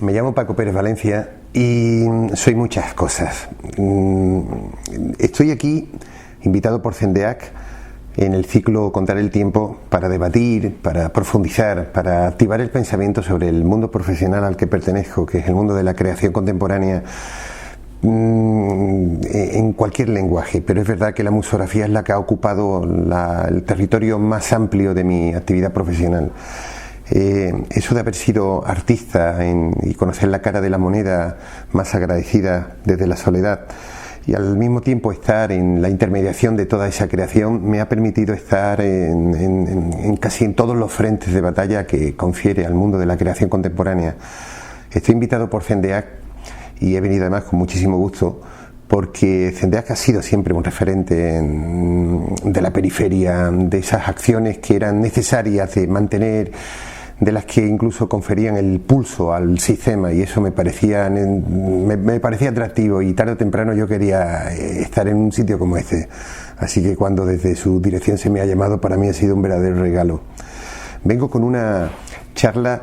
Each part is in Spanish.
Me llamo Paco Pérez Valencia y soy muchas cosas. Estoy aquí invitado por CENDEAC en el ciclo Contar el Tiempo para debatir, para profundizar, para activar el pensamiento sobre el mundo profesional al que pertenezco, que es el mundo de la creación contemporánea en cualquier lenguaje. Pero es verdad que la museografía es la que ha ocupado el territorio más amplio de mi actividad profesional. Eso de haber sido artista y conocer la cara de la moneda más agradecida desde la soledad y al mismo tiempo estar en la intermediación de toda esa creación me ha permitido estar casi en todos los frentes de batalla que confiere al mundo de la creación contemporánea. Estoy invitado por CENDEAC y he venido además con muchísimo gusto porque CENDEAC ha sido siempre un referente de la periferia, de esas acciones que eran necesarias de mantener, de las que incluso conferían el pulso al sistema, y eso me parecía atractivo, y tarde o temprano yo quería estar en un sitio como este. Así que cuando desde su dirección se me ha llamado, para mí ha sido un verdadero regalo. Vengo con una charla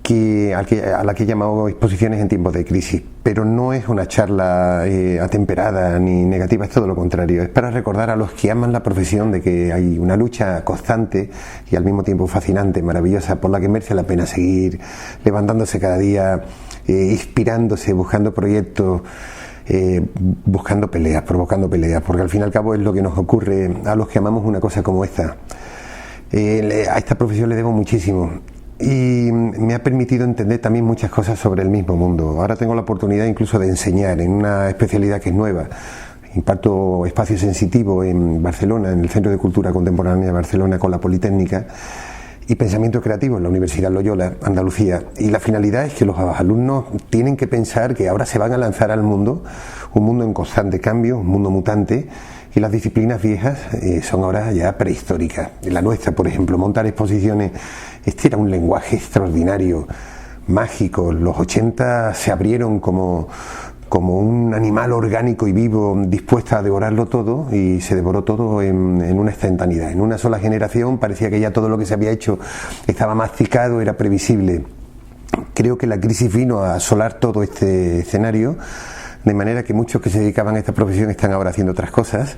a la que he llamado exposiciones en tiempos de crisis, pero no es una charla atemperada ni negativa, es todo lo contrario. Es para recordar a los que aman la profesión de que hay una lucha constante y al mismo tiempo fascinante, maravillosa, por la que merece la pena seguir levantándose cada día, inspirándose, buscando proyectos, buscando peleas, provocando peleas, porque al fin y al cabo es lo que nos ocurre a los que amamos una cosa como esta. A esta profesión le debo muchísimo y me ha permitido entender también muchas cosas sobre el mismo mundo. Ahora tengo la oportunidad incluso de enseñar en una especialidad que es nueva. Imparto espacio sensitivo en Barcelona, en el Centro de Cultura Contemporánea de Barcelona, con la Politécnica, y pensamiento creativo en la Universidad Loyola, Andalucía. Y la finalidad es que los alumnos tienen que pensar que ahora se van a lanzar al mundo, un mundo en constante cambio, un mundo mutante, y las disciplinas viejas son ahora ya prehistóricas. La nuestra, por ejemplo, montar exposiciones, este era un lenguaje extraordinario, mágico. Los 80 se abrieron como un animal orgánico y vivo dispuesta a devorarlo todo, y se devoró todo en una instantaneidad. En una sola generación parecía que ya todo lo que se había hecho estaba masticado, era previsible. Creo que la crisis vino a asolar todo este escenario, de manera que muchos que se dedicaban a esta profesión están ahora haciendo otras cosas,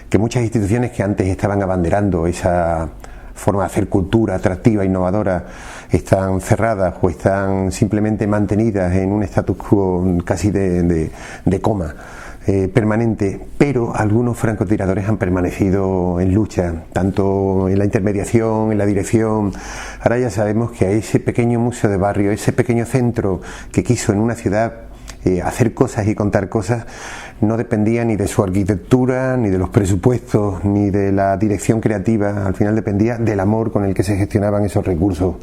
que muchas instituciones que antes estaban abanderando esa forma de hacer cultura atractiva, innovadora, están cerradas o están simplemente mantenidas en un status quo casi de coma permanente, pero algunos francotiradores han permanecido en lucha, tanto en la intermediación, en la dirección. Ahora ya sabemos que a ese pequeño museo de barrio, ese pequeño centro que quiso en una ciudad hacer cosas y contar cosas, no dependía ni de su arquitectura, ni de los presupuestos, ni de la dirección creativa. Al final dependía del amor con el que se gestionaban esos recursos,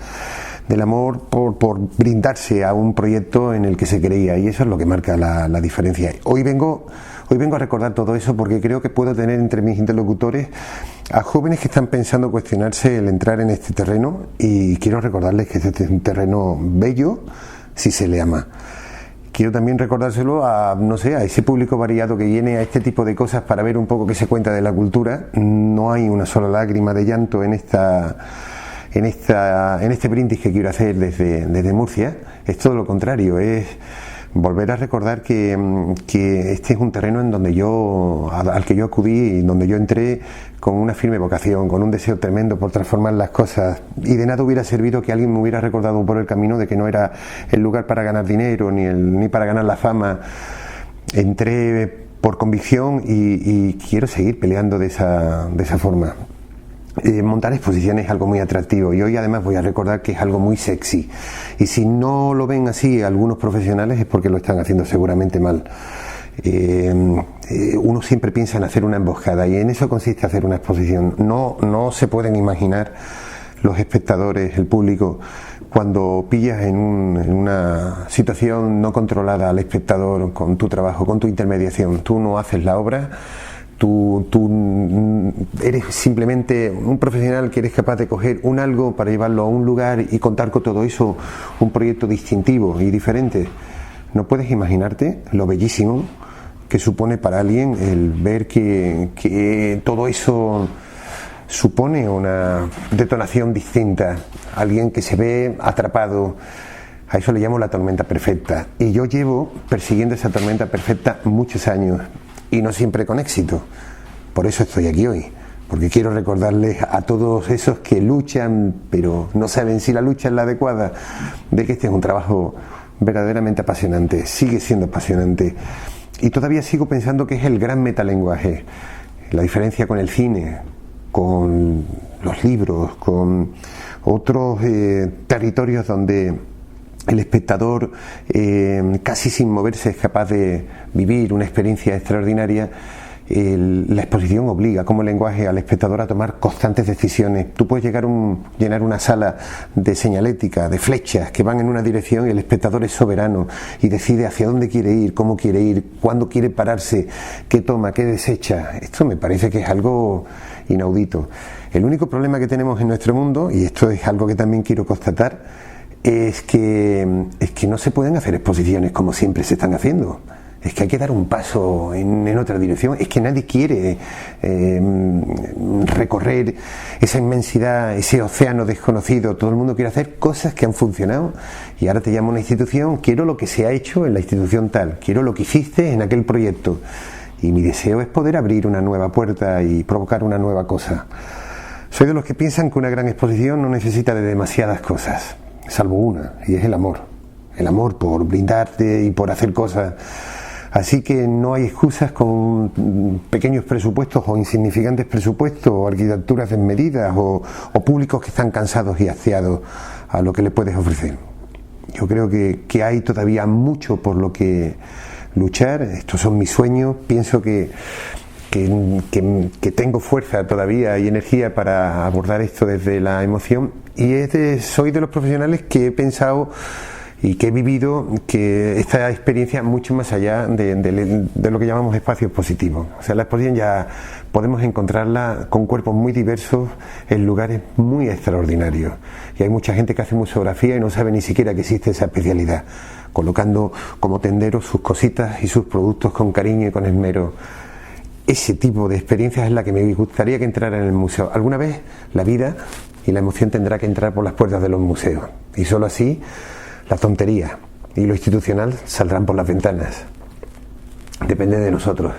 del amor por brindarse a un proyecto en el que se creía, y eso es lo que marca la diferencia. Hoy vengo a recordar todo eso porque creo que puedo tener entre mis interlocutores a jóvenes que están pensando cuestionarse el entrar en este terreno, y quiero recordarles que este es un terreno bello si se le ama. Quiero también recordárselo a ese público variado que viene a este tipo de cosas para ver un poco qué se cuenta de la cultura. No hay una sola lágrima de llanto en este brindis que quiero hacer desde Murcia. Es todo lo contrario, es volver a recordar que este es un terreno al que yo acudí y donde yo entré con una firme vocación, con un deseo tremendo por transformar las cosas, y de nada hubiera servido que alguien me hubiera recordado por el camino de que no era el lugar para ganar dinero ni para ganar la fama. Entré por convicción y quiero seguir peleando de esa forma. Montar exposiciones es algo muy atractivo, y hoy además voy a recordar que es algo muy sexy, y si no lo ven así algunos profesionales es porque lo están haciendo seguramente mal. Uno siempre piensa en hacer una emboscada, y en eso consiste hacer una exposición. No se pueden imaginar los espectadores, el público, cuando pillas en una situación no controlada al espectador con tu trabajo, con tu intermediación. Tú no haces la obra. Tú eres simplemente un profesional que eres capaz de coger un algo para llevarlo a un lugar y contar con todo eso un proyecto distintivo y diferente. No puedes imaginarte lo bellísimo que supone para alguien el ver que todo eso supone una detonación distinta. Alguien que se ve atrapado, A eso le llamo la tormenta perfecta. Y yo llevo persiguiendo esa tormenta perfecta muchos años y no siempre con éxito. Por eso estoy aquí hoy, porque quiero recordarles a todos esos que luchan, pero no saben si la lucha es la adecuada, de que este es un trabajo verdaderamente apasionante, sigue siendo apasionante. Y todavía sigo pensando que es el gran metalenguaje. La diferencia con el cine, con los libros, con otros territorios donde el espectador casi sin moverse es capaz de vivir una experiencia extraordinaria. La exposición obliga como lenguaje al espectador a tomar constantes decisiones. Tú puedes llenar una sala de señalética, de flechas que van en una dirección, y el espectador es soberano y decide hacia dónde quiere ir, cómo quiere ir, cuándo quiere pararse, qué toma, qué desecha. Esto me parece que es algo inaudito. El único problema que tenemos en nuestro mundo, y esto es algo que también quiero constatar, es que no se pueden hacer exposiciones como siempre se están haciendo. Es que hay que dar un paso en otra dirección. Es que nadie quiere recorrer esa inmensidad, ese océano desconocido. Todo el mundo quiere hacer cosas que han funcionado. Y ahora te llamo a una institución, quiero lo que se ha hecho en la institución tal, quiero lo que hiciste en aquel proyecto. Y mi deseo es poder abrir una nueva puerta y provocar una nueva cosa. Soy de los que piensan que una gran exposición no necesita de demasiadas cosas, salvo una, y es el amor. El amor por brindarte y por hacer cosas. Así que no hay excusas con pequeños presupuestos o insignificantes presupuestos, o arquitecturas desmedidas, o públicos que están cansados y hastiados a lo que le puedes ofrecer. Yo creo que hay todavía mucho por lo que luchar. Estos son mis sueños. Pienso que tengo fuerza todavía y energía para abordar esto desde la emoción, y soy de los profesionales que he pensado y que he vivido que esta experiencia mucho más allá de lo que llamamos espacios positivos. O sea, la exposición ya podemos encontrarla con cuerpos muy diversos en lugares muy extraordinarios, y hay mucha gente que hace museografía y no sabe ni siquiera que existe esa especialidad, colocando como tenderos sus cositas y sus productos con cariño y con esmero. Ese tipo de experiencias es la que me gustaría que entrara en el museo. Alguna vez la vida y la emoción tendrá que entrar por las puertas de los museos, y solo así la tontería y lo institucional saldrán por las ventanas. Depende de nosotros.